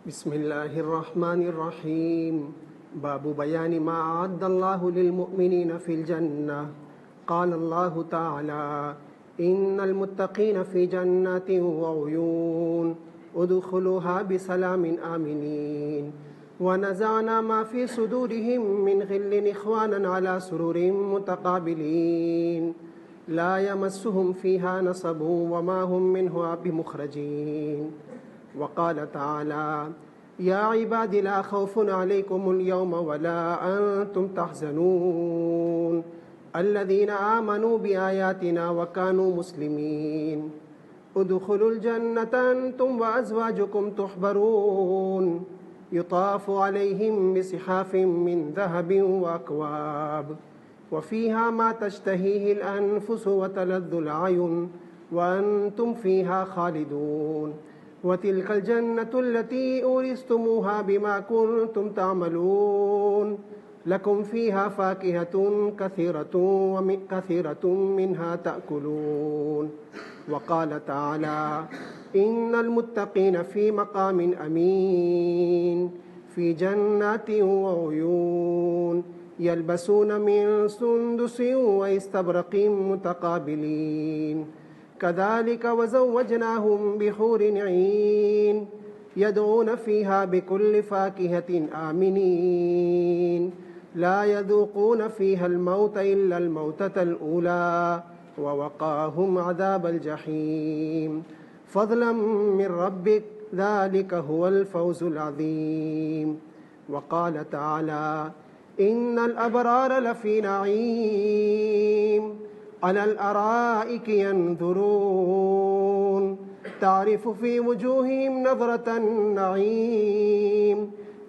بسم الله الرحمن الرحيم. باب بيان ما أعد الله للمؤمنين في الجنة. قال الله تعالى: إن المتقين في جنات وعيون ادخلوها بسلام آمنين ونزعنا ما في صدورهم من غل إخوانا على سرر متقابلين لا يمسهم فيها نصب وما هم منه بمخرجين. وقال تعالى: يا عباد لا خوف عليكم اليوم ولا أنتم تحزنون الذين آمنوا بآياتنا وكانوا مسلمين ادخلوا الجنة أنتم وأزواجكم تحبرون يطاف عليهم بصحاف من ذهب وأكواب وفيها ما تشتهيه الأنفس وتلذ الأعين وأنتم فيها خالدون وتلك الجنة التي أورثتموها بما كنتم تعملون لكم فيها فاكهة كثيرة منها تأكلون. وقال تعالى: إن المتقين في مقام أمين في جنات وعيون يلبسون من سندس واستبرق متقابلين كذلك وزوجناهم بحور عين يدعون فيها بكل فاكهة آمنين لا يذوقون فيها الموت إلا الموتة الأولى ووقاهم عذاب الجحيم فضلا من ربك ذلك هو الفوز العظيم. وقال تعالى: إن الأبرار لفي نعيم على الأرائك ينظرون تعرف في وجوههم نظرة النعيم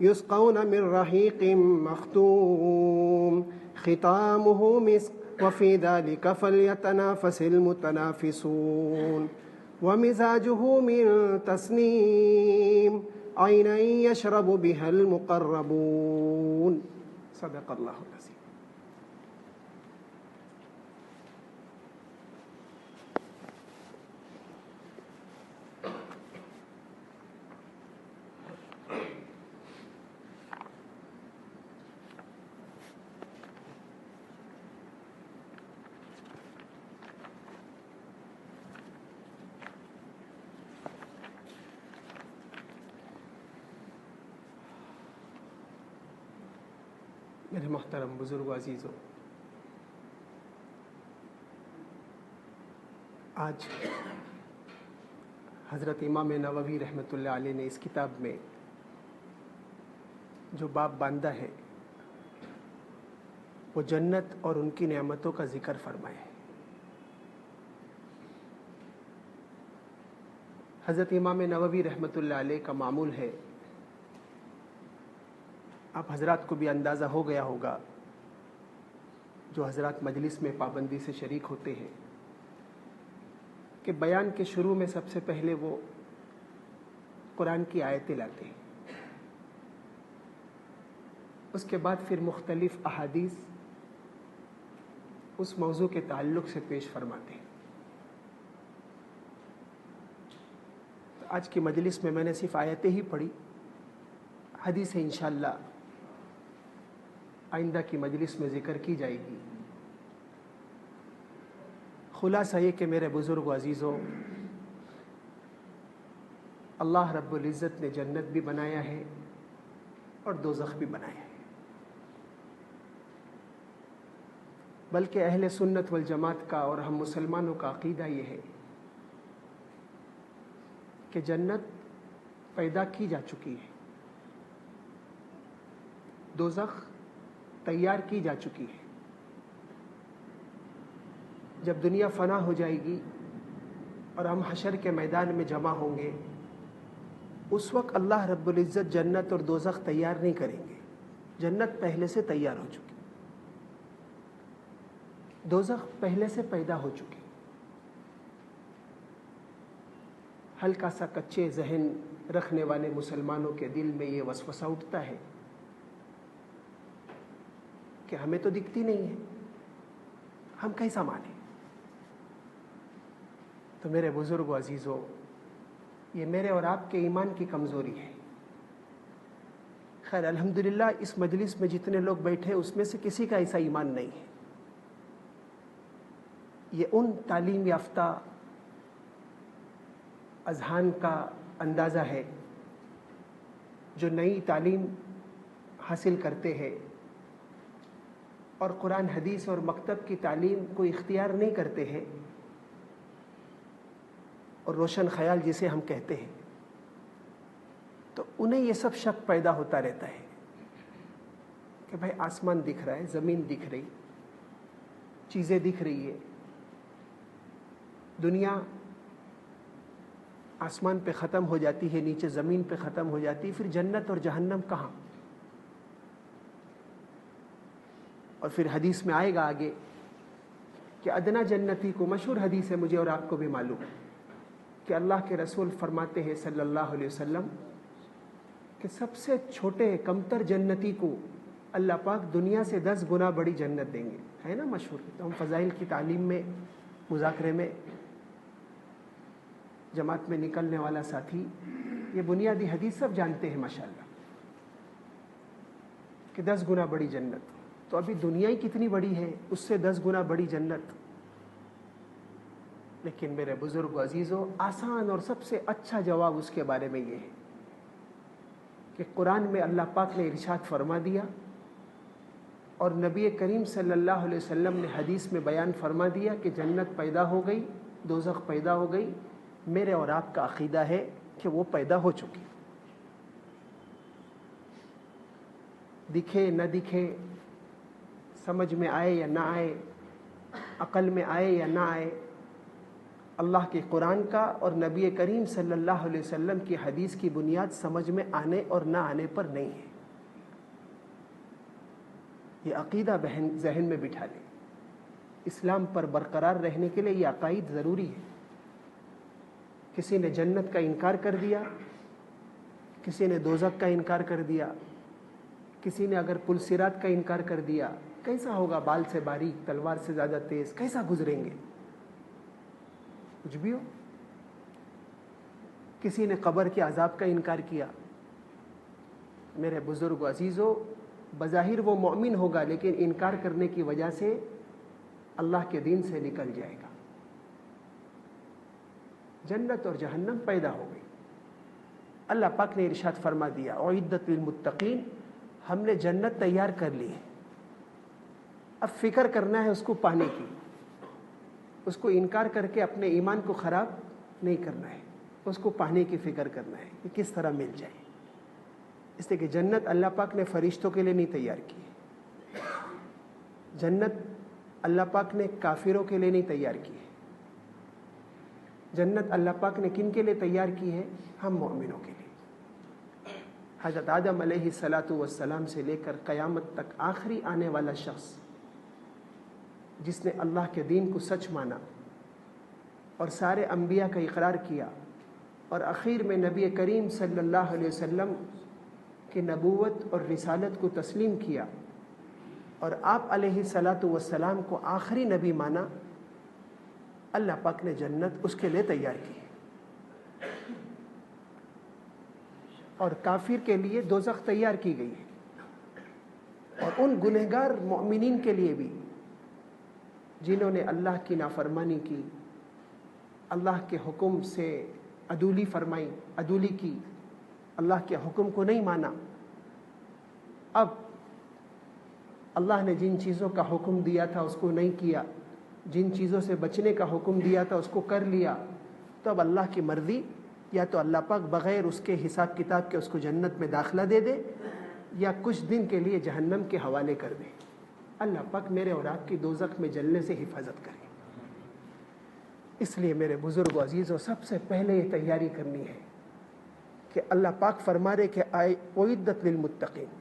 يسقون من رحيق مختوم ختامه مسك وفي ذلك فليتنافس المتنافسون ومزاجه من تسنيم عينا يشرب بها المقربون. صدق الله العظيم. میرے محترم بزرگ و عزیزوں، آج حضرت امام نووی رحمۃ اللہ علیہ نے اس کتاب میں جو باب باندھا ہے وہ جنت اور ان کی نعمتوں کا ذکر فرمایا ہے۔ حضرت امام نووی رحمۃ اللہ علیہ کا معمول ہے، آپ حضرات کو بھی اندازہ ہو گیا ہوگا جو حضرات مجلس میں پابندی سے شریک ہوتے ہیں، کہ بیان کے شروع میں سب سے پہلے وہ قرآن کی آیتیں لاتے ہیں، اس کے بعد پھر مختلف احادیث اس موضوع کے تعلق سے پیش فرماتے ہیں۔ تو آج کی مجلس میں نے صرف آیتیں ہی پڑھی، حدیثیں انشاءاللہ آئندہ کی مجلس میں ذکر کی جائے گی۔ خلاصہ یہ کہ میرے بزرگ و عزیزوں، اللہ رب العزت نے جنت بھی بنایا ہے اور دوزخ بھی بنایا ہے، بلکہ اہل سنت والجماعت کا اور ہم مسلمانوں کا عقیدہ یہ ہے کہ جنت پیدا کی جا چکی ہے، دوزخ تیار کی جا چکی ہے۔ جب دنیا فنا ہو جائے گی اور ہم حشر کے میدان میں جمع ہوں گے، اس وقت اللہ رب العزت جنت اور دوزخ تیار نہیں کریں گے، جنت پہلے سے تیار ہو چکی، دوزخ پہلے سے پیدا ہو چکی۔ ہلکا سا کچے ذہن رکھنے والے مسلمانوں کے دل میں یہ وسوسہ اٹھتا ہے کہ ہمیں تو دکھتی نہیں ہے، ہم کیسا مانیں؟ تو میرے بزرگ و عزیزوں، یہ میرے اور آپ کے ایمان کی کمزوری ہے خیر الحمدللہ اس مجلس میں جتنے لوگ بیٹھے اس میں سے کسی کا ایسا ایمان نہیں ہے. یہ ان تعلیم یافتہ اذہان کا اندازہ ہے جو نئی تعلیم حاصل کرتے ہیں اور قرآن حدیث اور مکتب کی تعلیم کو اختیار نہیں کرتے ہیں، اور روشن خیال جسے ہم کہتے ہیں، تو انہیں یہ سب شک پیدا ہوتا رہتا ہے کہ بھائی آسمان دکھ رہا ہے، زمین دکھ رہی، چیزیں دکھ رہی ہے، دنیا آسمان پہ ختم ہو جاتی ہے، نیچے زمین پہ ختم ہو جاتی ہے، پھر جنت اور جہنم کہاں؟ اور پھر حدیث میں آئے گا آگے کہ ادنا جنتی کو، مشہور حدیث ہے مجھے اور آپ کو بھی معلوم ہے، کہ اللہ کے رسول فرماتے ہیں صلی اللہ علیہ وسلم کہ سب سے چھوٹے کمتر جنتی کو اللہ پاک دنیا سے 10 گنا بڑی جنت دیں گے. ہے نا مشہور؟ تو ہم فضائل کی تعلیم میں، مذاکرے میں، جماعت میں نکلنے والا ساتھی یہ بنیادی حدیث سب جانتے ہیں ماشاءاللہ کہ 10 گنا بڑی جنت. تو ابھی دنیا ہی کتنی بڑی ہے، اس سے 10 گنا بڑی جنت. لیکن میرے بزرگ و عزیزوں، آسان اور سب سے اچھا جواب اس کے بارے میں یہ ہے کہ قرآن میں اللہ پاک نے ارشاد فرما دیا اور نبی کریم صلی اللہ علیہ وسلم نے حدیث میں بیان فرما دیا کہ جنت پیدا ہو گئی، دوزخ پیدا ہو گئی. میرے اور آپ کا عقیدہ ہے کہ وہ پیدا ہو چکی. دکھے نہ دکھے، سمجھ میں آئے یا نہ آئے، عقل میں آئے یا نہ آئے، اللہ کے قرآن کا اور نبی کریم صلی اللہ علیہ وسلم کی حدیث کی بنیاد سمجھ میں آنے اور نہ آنے پر نہیں ہے. یہ عقیدہ ذہن میں بٹھا لیں. اسلام پر برقرار رہنے کے لیے یہ عقائد ضروری ہے. کسی نے جنت کا انکار کر دیا، کسی نے دوزخ کا انکار کر دیا، کسی نے اگر پل صراط کا انکار کر دیا، کیسا ہوگا؟ بال سے باریک، تلوار سے زیادہ تیز، کیسا گزریں گے؟ کچھ بھی ہو. کسی نے قبر کے عذاب کا انکار کیا. میرے بزرگ و عزیزوں، بظاہر وہ مومن ہوگا لیکن انکار کرنے کی وجہ سے اللہ کے دین سے نکل جائے گا. جنت اور جہنم پیدا ہو گئی. اللہ پاک نے ارشاد فرما دیا اعدت للمتقین، ہم نے جنت تیار کر لی ہے. اب فکر کرنا ہے اس کو پانے کی. اس کو انکار کر کے اپنے ایمان کو خراب نہیں کرنا ہے، اس کو پانے کی فکر کرنا ہے کہ کس طرح مل جائے. اس لیے کہ جنت اللہ پاک نے فرشتوں کے لیے نہیں تیار کی. جنت اللہ پاک نے کافروں کے لیے نہیں تیار کی ہے. جنت اللہ پاک نے کن کے لیے تیار کی ہے؟ ہم مومنوں کے لیے. حضرت آدم علیہ الصلاۃ والسلام سے لے کر قیامت تک آخری آنے والا شخص جس نے اللہ کے دین کو سچ مانا اور سارے انبیاء کا اقرار کیا اور اخیر میں نبی کریم صلی اللہ علیہ وسلم کی نبوت اور رسالت کو تسلیم کیا اور آپ علیہ الصلاۃ والسلام کو آخری نبی مانا، اللہ پاک نے جنت اس کے لیے تیار کی. اور کافر کے لیے دوزخ تیار کی گئی ہے. اور ان گنہگار مومنین کے لیے بھی جنہوں نے اللہ کی نافرمانی کی، اللہ کے حکم سے عدولی فرمائی، عدولی کی، اللہ کے حکم کو نہیں مانا. اب اللہ نے جن چیزوں کا حکم دیا تھا اس کو نہیں کیا، جن چیزوں سے بچنے کا حکم دیا تھا اس کو کر لیا، تو اب اللہ کی مرضی، یا تو اللہ پاک بغیر اس کے حساب کتاب کے اس کو جنت میں داخلہ دے دے یا کچھ دن کے لیے جہنم کے حوالے کر دے. اللہ پاک میرے اور آپ کی دوزخ میں جلنے سے حفاظت کرے. اس لیے میرے بزرگ و عزیزوں، سب سے پہلے یہ تیاری کرنی ہے کہ اللہ پاک فرما رہے کہ اعدت للمتقین،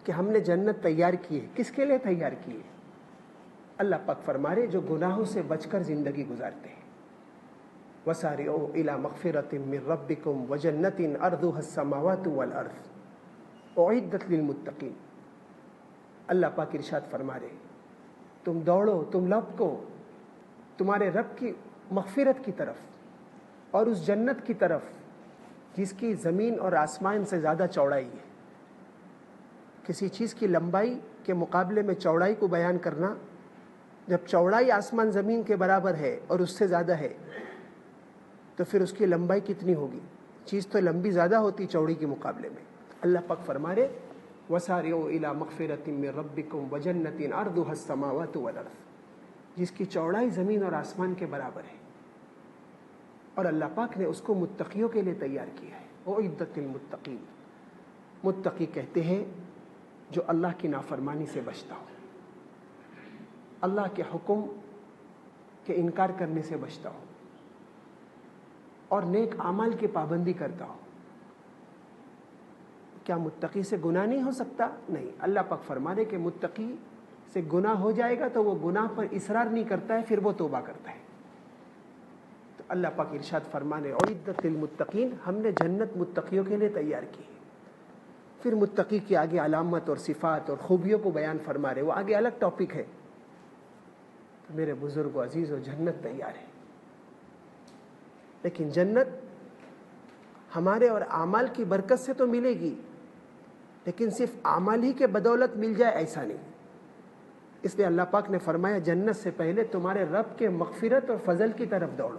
کہ ہم نے جنت تیار کی ہے. کس کے لیے تیار کی ہے؟ اللہ پاک فرما رہے جو گناہوں سے بچ کر زندگی گزارتے ہیں. وسارعوا الی مغفرۃ من ربکم وجنۃ عرضها السماوات والارض اعدت للمتقین. اللہ پاک ارشاد فرما رہے تم دوڑو، تم لپکو تمہارے رب کی مغفرت کی طرف اور اس جنت کی طرف جس کی زمین اور آسمان سے زیادہ چوڑائی ہے. کسی چیز کی لمبائی کے مقابلے میں چوڑائی کو بیان کرنا، جب چوڑائی آسمان زمین کے برابر ہے اور اس سے زیادہ ہے تو پھر اس کی لمبائی کتنی ہوگی؟ چیز تو لمبی زیادہ ہوتی چوڑی کے مقابلے میں۔ اللہ پاک فرما رہے وَسَارِعُوا إِلَىٰ مَغْفِرَةٍ مِّن رَبِّكُمْ وَجَنَّةٍ عَرْضُهَا السَّمَاوَاتُ وَالْأَرْضُ، جس کی چوڑائی زمین اور آسمان کے برابر ہے، اور اللہ پاک نے اس کو متقیوں کے لیے تیار کیا ہے۔ وَأُعِدَّتْ لِلْمُتَّقِينَ، متقی کہتے ہیں جو اللہ کی نافرمانی سے بچتا ہو، اللہ کے حکم کے انکار کرنے سے بچتا ہو اور نیک اعمال کی پابندی کرتا ہو۔ کیا متقی سے گناہ نہیں ہو سکتا؟ نہیں، اللہ پاک فرما رہے کہ متقی سے گناہ ہو جائے گا تو وہ گناہ پر اصرار نہیں کرتا ہے، پھر وہ توبہ کرتا ہے۔ تو اللہ پاک ارشاد فرمانے اعدت للمتقین، ہم نے جنت متقیوں کے لیے تیار کی ہے۔ پھر متقی کی آگے علامت اور صفات اور خوبیوں کو بیان فرما رہے، وہ آگے الگ ٹاپک ہے۔ تو میرے بزرگ و عزیز و جنت تیار ہے، لیکن جنت ہمارے اور اعمال کی برکت سے تو ملے گی، لیکن صرف اعمال ہی کے بدولت مل جائے ایسا نہیں۔ اس لیے اللہ پاک نے فرمایا جنت سے پہلے تمہارے رب کے مغفرت اور فضل کی طرف دوڑو،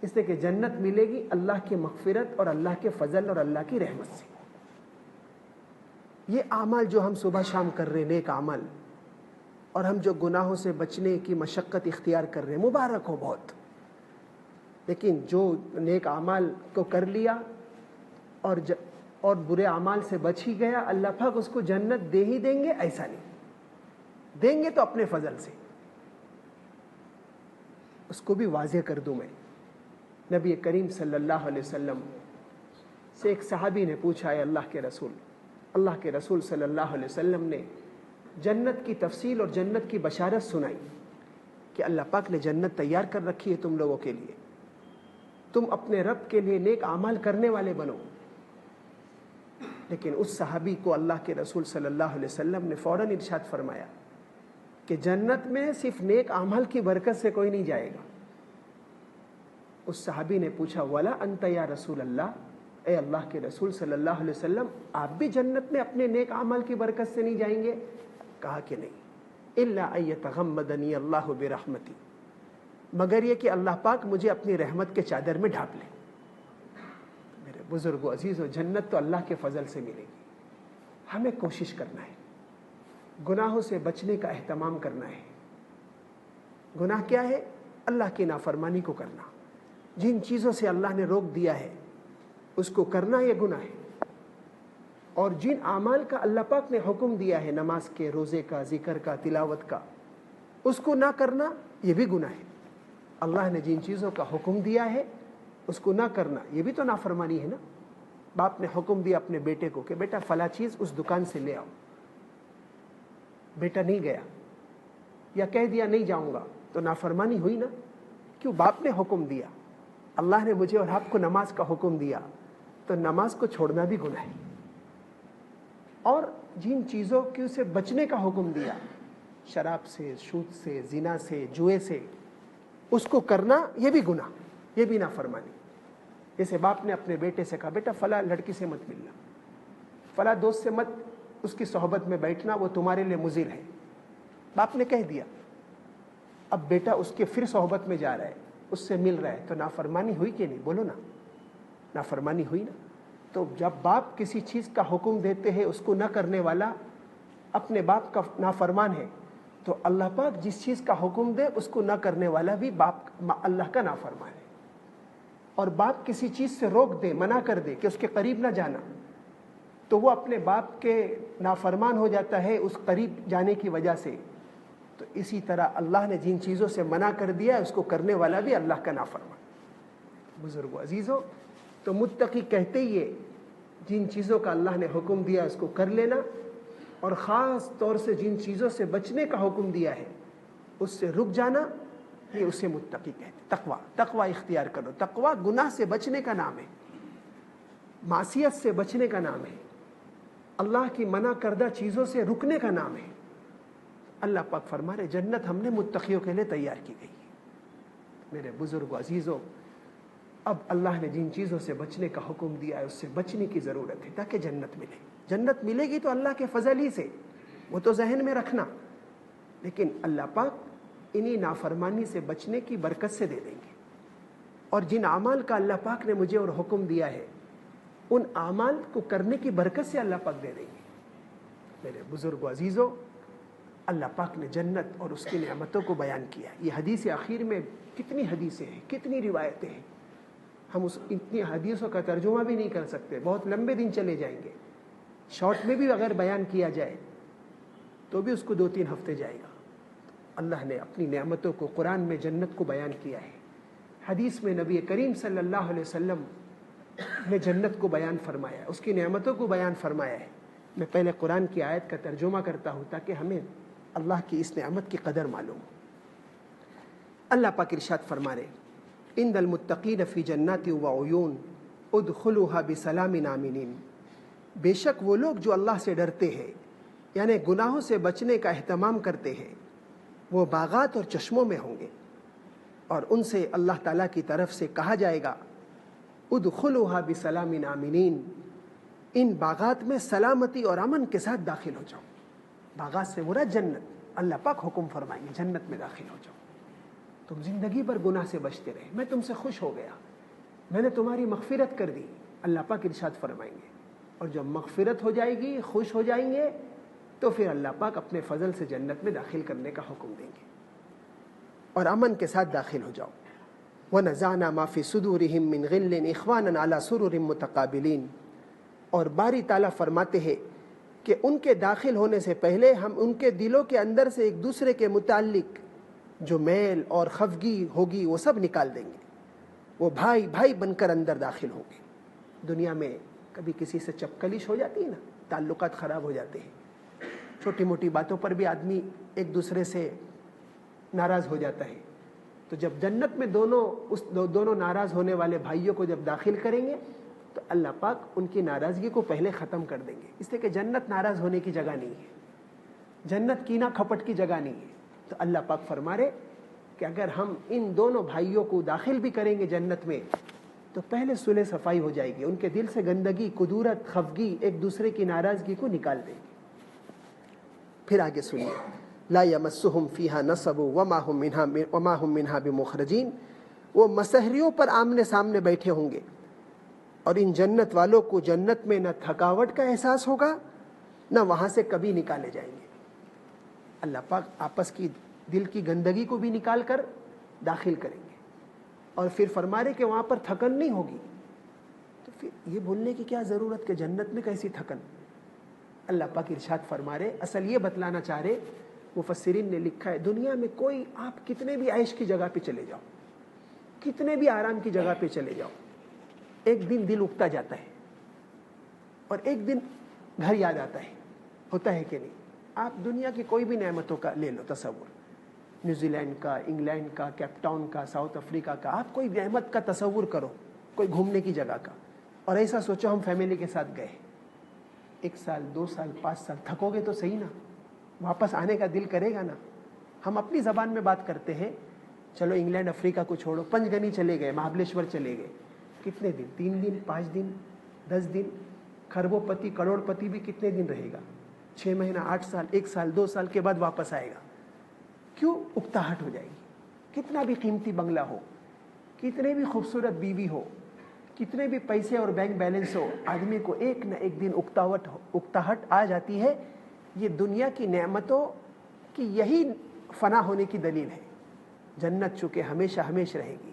اس لیے کہ جنت ملے گی اللہ کی مغفرت اور اللہ کے فضل اور اللہ کی رحمت سے۔ یہ اعمال جو ہم صبح شام کر رہے ہیں، نیک اعمال، اور ہم جو گناہوں سے بچنے کی مشقت اختیار کر رہے ہیں، مبارک ہو بہت، لیکن جو نیک اعمال کو کر لیا اور برے اعمال سے بچ ہی گیا، اللہ پاک اس کو جنت دے ہی دیں گے ایسا نہیں، دیں گے تو اپنے فضل سے۔ اس کو بھی واضح کر دوں میں، نبی کریم صلی اللہ علیہ وسلم سے ایک صحابی نے پوچھا ہے اللہ کے رسول صلی اللہ علیہ وسلم نے جنت کی تفصیل اور جنت کی بشارت سنائی کہ اللہ پاک نے جنت تیار کر رکھی ہے تم لوگوں کے لیے، تم اپنے رب کے لیے نیک اعمال کرنے والے بنو۔ لیکن اس صحابی کو اللہ کے رسول صلی اللہ علیہ وسلم نے فوراً ارشاد فرمایا کہ جنت میں صرف نیک اعمال کی برکت سے کوئی نہیں جائے گا۔ اس صحابی نے پوچھا ولا انت یا رسول اللہ، اے اللہ کے رسول صلی اللہ علیہ وسلم، آپ بھی جنت میں اپنے نیک اعمال کی برکت سے نہیں جائیں گے؟ کہا کہ نہیں، الا ان یتغمدنی اللہ برحمتی، مگر یہ کہ اللہ پاک مجھے اپنی رحمت کے چادر میں ڈھانپ لے۔ میرے بزرگ و عزیز و جنت تو اللہ کے فضل سے ملے گی، ہمیں کوشش کرنا ہے، گناہوں سے بچنے کا اہتمام کرنا ہے۔ گناہ کیا ہے؟ اللہ کی نافرمانی کو کرنا، جن چیزوں سے اللہ نے روک دیا ہے اس کو کرنا یہ گناہ ہے، اور جن اعمال کا اللہ پاک نے حکم دیا ہے، نماز کے، روزے کا، ذکر کا، تلاوت کا، اس کو نہ کرنا یہ بھی گناہ ہے۔ اللہ نے جن چیزوں کا حکم دیا ہے اس کو نہ کرنا یہ بھی تو نافرمانی ہے نا۔ باپ نے حکم دیا اپنے بیٹے کو کہ بیٹا فلاں چیز اس دکان سے لے آؤ، بیٹا نہیں گیا یا کہہ دیا نہیں جاؤں گا، تو نافرمانی ہوئی نا۔ کیوں؟ باپ نے حکم دیا، اللہ نے مجھے اور آپ کو نماز کا حکم دیا، تو نماز کو چھوڑنا بھی گناہ ہے۔ اور جن چیزوں کی سے بچنے کا حکم دیا، شراب سے، سود سے، زنا سے، جوئے سے، اس کو کرنا یہ بھی گناہ، یہ بھی نافرمانی۔ جیسے باپ نے اپنے بیٹے سے کہا بیٹا فلاں لڑکی سے مت ملنا، فلاں دوست سے مت اس کی صحبت میں بیٹھنا، وہ تمہارے لیے مضر ہے، باپ نے کہہ دیا۔ اب بیٹا اس کے پھر صحبت میں جا رہا ہے، اس سے مل رہا ہے، تو نافرمانی ہوئی کہ نہیں؟ بولو نا، نافرمانی ہوئی نا۔ تو جب باپ کسی چیز کا حکم دیتے ہیں اس کو نہ کرنے والا اپنے باپ کا نافرمان ہے، تو اللہ پاک جس چیز کا حکم دے اس کو نہ کرنے والا بھی باپ اللہ کا نافرمان ہے۔ اور باپ کسی چیز سے روک دے، منع کر دے کہ اس کے قریب نہ جانا، تو وہ اپنے باپ کے نافرمان ہو جاتا ہے اس قریب جانے کی وجہ سے۔ تو اسی طرح اللہ نے جن چیزوں سے منع کر دیا اس کو کرنے والا بھی اللہ کا نافرمان۔ بزرگو عزیزو، تو متقی کہتے ہی ہے جن چیزوں کا اللہ نے حکم دیا اس کو کر لینا، اور خاص طور سے جن چیزوں سے بچنے کا حکم دیا ہے اس سے رک جانا، یہ اسے متقی کہتے ہیں۔ تقوی اختیار کرو۔ تقوی گناہ سے بچنے کا نام ہے، معصیت سے بچنے کا نام ہے، اللہ کی منع کردہ چیزوں سے رکنے کا نام ہے۔ اللہ پاک فرما رہے جنت ہم نے متقیوں کے لیے تیار کی گئی ہے۔ میرے بزرگ و عزیزوں، اب اللہ نے جن چیزوں سے بچنے کا حکم دیا ہے اس سے بچنے کی ضرورت ہے تاکہ جنت ملے. جنت ملے گی تو اللہ کے فضل ہی سے, وہ تو ذہن میں رکھنا, لیکن اللہ پاک انہی نافرمانی سے بچنے کی برکت سے دے دیں گے. اور جن اعمال کا اللہ پاک نے مجھے اور حکم دیا ہے ان اعمال کو کرنے کی برکت سے اللہ پاک دے دیں گے. میرے بزرگ و عزیزوں, اللہ پاک نے جنت اور اس کی نعمتوں کو بیان کیا. یہ حدیث اخیر میں کتنی حدیثیں ہیں, کتنی روایتیں ہیں, ہم اتنی حدیثوں کا ترجمہ بھی نہیں کر سکتے, بہت لمبے دن چلے جائیں گے. شارٹ میں بھی اگر بیان کیا جائے تو بھی اس کو 2-3 ہفتے جائے گا. اللہ نے اپنی نعمتوں کو قرآن میں جنت کو بیان کیا ہے. حدیث میں نبی کریم صلی اللہ علیہ وسلم نے جنت کو بیان فرمایا ہے, اس کی نعمتوں کو بیان فرمایا ہے. میں پہلے قرآن کی آیت کا ترجمہ کرتا ہوں تاکہ ہمیں اللہ کی اس نعمت کی قدر معلوم ہو. اللہ پاک ارشاد فرما رہے, ان المتقین فی جنات و عیون ادخلوها بسلام آمنین. بے شک وہ لوگ جو اللہ سے ڈرتے ہیں یعنی گناہوں سے بچنے کا اہتمام کرتے ہیں وہ باغات اور چشموں میں ہوں گے, اور ان سے اللہ تعالیٰ کی طرف سے کہا جائے گا ادخلوها بسلام آمنین, ان باغات میں سلامتی اور امن کے ساتھ داخل ہو جاؤ. باغات سے مراد جنت, اللہ پاک حکم فرمائیں گے جنت میں داخل ہو جاؤ. تم زندگی بھر گناہ سے بچتے رہے, میں تم سے خوش ہو گیا, میں نے تمہاری مغفرت کر دی, اللہ پاک ارشاد فرمائیں گے. اور جب مغفرت ہو جائے گی, خوش ہو جائیں گے, تو پھر اللہ پاک اپنے فضل سے جنت میں داخل کرنے کا حکم دیں گے اور امن کے ساتھ داخل ہو جاؤ. وَنَزَعْنَا مَا فِي صُدُورِهِم مِّن غِلٍّ إِخْوَانًا عَلَى سُرُرٍ مُتَقَابِلِينَ. اور باری تعالیٰ فرماتے ہیں کہ ان کے داخل ہونے سے پہلے ہم ان کے دلوں کے اندر سے ایک دوسرے کے متعلق جو میل اور خفگی ہوگی وہ سب نکال دیں گے. وہ بھائی بھائی بن کر اندر داخل ہوں گے. دنیا میں کبھی کسی سے چپکلش ہو جاتی ہے نا, تعلقات خراب ہو جاتے ہیں, چھوٹی موٹی باتوں پر بھی آدمی ایک دوسرے سے ناراض ہو جاتا ہے. تو جب جنت میں دونوں ناراض ہونے والے بھائیوں کو جب داخل کریں گے تو اللہ پاک ان کی ناراضگی کو پہلے ختم کر دیں گے, اس لیے کہ جنت ناراض ہونے کی جگہ نہیں ہے, جنت کینہ کھپٹ کی جگہ نہیں ہے. تو اللہ پاک فرما رہے کہ اگر ہم ان دونوں بھائیوں کو داخل بھی کریں گے جنت میں تو پہلے صلح صفائی ہو جائے گی, ان کے دل سے گندگی, کدورت, خفگی, ایک دوسرے کی ناراضگی کو نکال دیں گے. پھر آگے سنیے, لا یمسہم فیہا نصب وما ہم منہا بمخرجین. وہ مسحریوں پر آمنے سامنے بیٹھے ہوں گے اور ان جنت والوں کو جنت میں نہ تھکاوٹ کا احساس ہوگا نہ وہاں سے کبھی نکالے جائیں گے. اللہ پاک آپس کی دل کی گندگی کو بھی نکال کر داخل کریں گے. اور پھر فرما رہے کہ وہاں پر تھکن نہیں ہوگی. تو پھر یہ بولنے کی کیا ضرورت کہ جنت میں کیسی تھکن. اللہ پاک ارشاد فرما رہے, اصل یہ بتلانا چاہ رہے, مفسرین نے لکھا ہے دنیا میں کوئی آپ کتنے بھی عیش کی جگہ پہ چلے جاؤ, کتنے بھی آرام کی جگہ پہ چلے جاؤ, ایک دن دل اکتا جاتا ہے اور ایک دن گھر یاد آتا ہے. ہوتا ہے کہ نہیں؟ آپ دنیا کی کوئی بھی نعمتوں کا لے لو تصور, نیوزی لینڈ کا, انگلینڈ کا, کیپ ٹاؤن کا, ساؤتھ افریقہ کا, آپ کوئی نعمت کا تصور کرو, کوئی گھومنے کی جگہ کا, اور ایسا سوچو ہم فیملی کے ساتھ گئے, 1 سال 2 سال 5 سال تھکو گے تو صحیح نا, واپس آنے کا دل کرے گا نا. ہم اپنی زبان میں بات کرتے ہیں, چلو انگلینڈ افریقہ کو چھوڑو, پنجگنی چلے گئے, مہابلیشور چلے گئے, کتنے دن, 3 دن 5 دن 10 دن, کھربوں پتی کروڑ پتی بھی کتنے دن رہے گا, 6 مہینہ 8 سال 1 سال 2 سال کے بعد واپس آئے گا. کیوں؟ اکتاہٹ ہو جائے گی. کتنا بھی قیمتی بنگلہ ہو, کتنے بھی خوبصورت بیوی ہو, کتنے بھی پیسے اور بینک بیلنس ہو, آدمی کو ایک نہ ایک دن اکتاہٹ آ جاتی ہے. یہ دنیا کی نعمتوں کی یہی فنا ہونے کی دلیل ہے. جنت چونکہ ہمیشہ ہمیش رہے گی,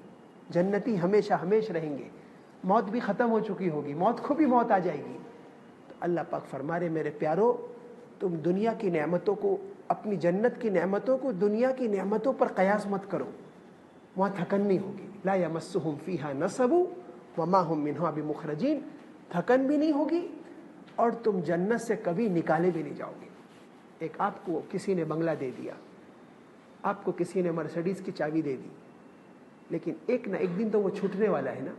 جنتی ہمیشہ ہمیش رہیں گے, موت بھی ختم ہو چکی ہوگی, موت کو بھی موت آ جائے گی. تو اللہ پاک فرما رہے میرے پیارو, تم دنیا کی نعمتوں کو, اپنی جنت کی نعمتوں کو دنیا کی نعمتوں پر قیاس مت کرو, وہاں تھکن نہیں ہوگی. لا یمسہم فیہا نصب وما ہم منہا بمخرجین. تھکن بھی نہیں ہوگی اور تم جنت سے کبھی نکالے بھی نہیں جاؤ گے. ایک آپ کو کسی نے بنگلہ دے دیا, آپ کو کسی نے مرسڈیز کی چابی دے دی, لیکن ایک نہ ایک دن تو وہ چھوٹنے والا ہے نا.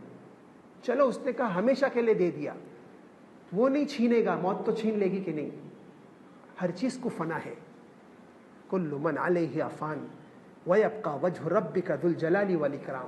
چلو اس نے کہا ہمیشہ کے لیے دے دیا, وہ نہیں چھینے گا, موت تو چھین لے گی کہ نہیں. ہر چیز کو فنا ہے. کل من علیہ فان ویبقى وجہ ربک ذو الجلال والاکرام.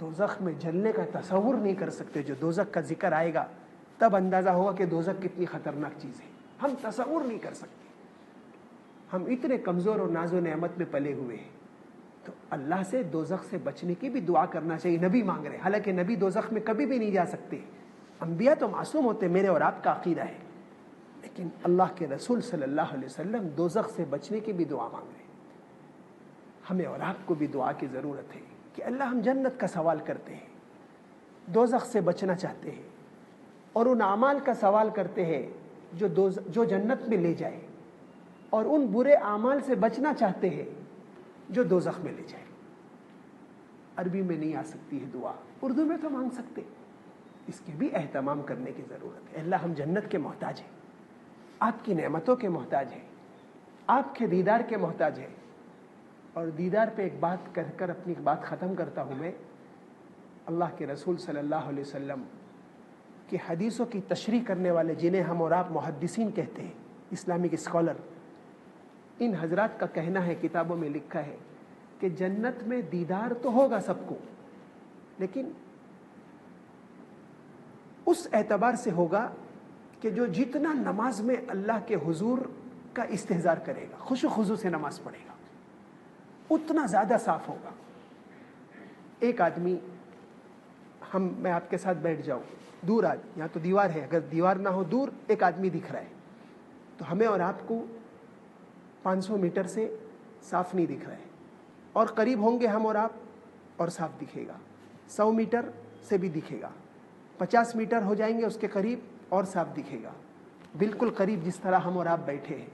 دوزخ میں جلنے کا تصور نہیں کر سکتے. جو دوزخ کا ذکر آئے گا تب اندازہ ہوگا کہ دوزخ کتنی خطرناک چیز ہے. ہم تصور نہیں کر سکتے. ہم اتنے کمزور اور ناز و نعمت میں پلے ہوئے ہیں. تو اللہ سے دوزخ سے بچنے کی بھی دعا کرنا چاہیے. نبی مانگ رہے ہیں, حالانکہ نبی دوزخ میں کبھی بھی نہیں جا سکتے. انبیاء تو معصوم ہوتے, میرے اور آپ کا عقیدہ ہے, لیکن اللہ کے رسول صلی اللہ علیہ وسلم دوزخ سے بچنے کی بھی دعا مانگ رہے ہیں. ہمیں اور آپ کو بھی دعا کی ضرورت ہے کہ اللہ ہم جنت کا سوال کرتے ہیں, دوزخ سے بچنا چاہتے ہیں, اور ان اعمال کا سوال کرتے ہیں جو جنت میں لے جائے, اور ان برے اعمال سے بچنا چاہتے ہیں جو دوزخ میں لے جائے. عربی میں نہیں آ سکتی ہے دعا, اردو میں تو مانگ سکتے. اس کے بھی اہتمام کرنے کی ضرورت ہے. اللہ ہم جنت کے محتاج ہیں, آپ کی نعمتوں کے محتاج ہیں, آپ کے دیدار کے محتاج ہیں. اور دیدار پہ ایک بات کہہ کر اپنی بات ختم کرتا ہوں میں. اللہ کے رسول صلی اللہ علیہ وسلم کی حدیثوں کی تشریح کرنے والے, جنہیں ہم اور آپ محدثین کہتے ہیں, اسلامک اسکالر, ان حضرات کا کہنا ہے, کتابوں میں لکھا ہے کہ جنت میں دیدار تو ہوگا سب کو, لیکن اس اعتبار سے ہوگا کہ جو جتنا نماز میں اللہ کے حضور کا استحضار کرے گا, خشوع خضوع سے نماز پڑھے گا, اتنا زیادہ صاف ہوگا. ایک آدمی, میں آپ کے ساتھ بیٹھ جاؤں, دور یہاں تو دیوار ہے, اگر دیوار نہ ہو دور ایک آدمی دکھ رہا ہے, تو ہمیں اور آپ کو 500 میٹر سے صاف نہیں دکھ رہا ہے, اور قریب ہوں گے ہم اور آپ اور صاف دکھے گا. 100 میٹر سے بھی دکھے گا, 50 میٹر ہو جائیں گے اس کے قریب اور صاف دکھے گا. بالکل قریب جس طرح ہم اور آپ بیٹھے ہیں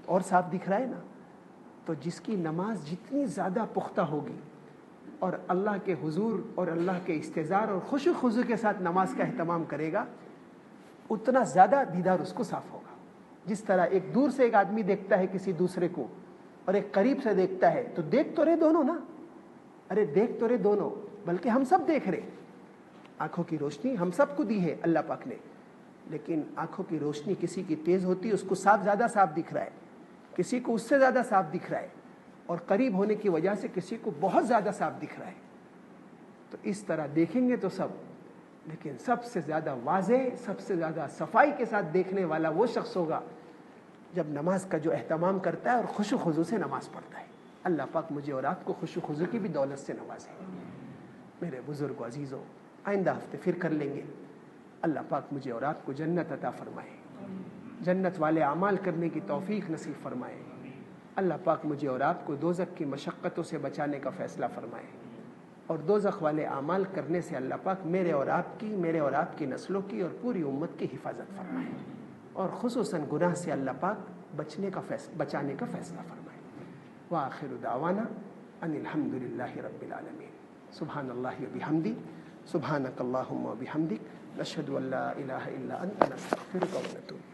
اور صاف دکھ رہا ہے نا. تو جس کی نماز جتنی زیادہ پختہ ہوگی اور اللہ کے حضور اور اللہ کے استحضار اور خشوع خضوع کے ساتھ نماز کا اہتمام کرے گا, اتنا زیادہ دیدار اس کو صاف ہوگا. جس طرح ایک دور سے ایک آدمی دیکھتا ہے کسی دوسرے کو, اور ایک قریب سے دیکھتا ہے, تو دیکھ تو رہے دونوں نا, ارے دیکھ تو رہے دونوں, بلکہ ہم سب دیکھ رہے. آنکھوں کی روشنی ہم سب کو دی ہے اللہ پاک نے, لیکن آنکھوں کی روشنی کسی کی تیز ہوتی ہے, اس کو زیادہ صاف دکھ رہا ہے, کسی کو اس سے زیادہ صاف دکھ رہا ہے, اور قریب ہونے کی وجہ سے کسی کو بہت زیادہ صاف دکھ رہا ہے. تو اس طرح دیکھیں گے تو سب, لیکن سب سے زیادہ واضح, سب سے زیادہ صفائی کے ساتھ دیکھنے والا وہ شخص ہوگا جب نماز کا جو اہتمام کرتا ہے اور خشوع خضوع سے نماز پڑھتا ہے. اللہ پاک مجھے اور آپ کو خشوع خضوع کی بھی دولت سے نوازے. میرے بزرگ و عزیزوں, آئندہ ہفتے پھر کر لیں گے. اللہ پاک مجھے اور آپ کو جنت عطا فرمائے, جنت والے اعمال کرنے کی توفیق نصیب فرمائے. اللہ پاک مجھے اور آپ کو دوزخ کی مشقتوں سے بچانے کا فیصلہ فرمائے, اور دوزخ والے اعمال کرنے سے اللہ پاک میرے اور آپ کی نسلوں کی اور پوری امت کی حفاظت فرمائے, اور خصوصاً گناہ سے اللہ پاک بچانے کا فیصلہ فرمائے. وآخر دعوانا ان الحمد للہ رب العالمین. سبحان اللہ و بحمدہ, سبحانک اللہم و بحمدک, نشہد ان لا الہ الا انت, نستغفرک و نتوب.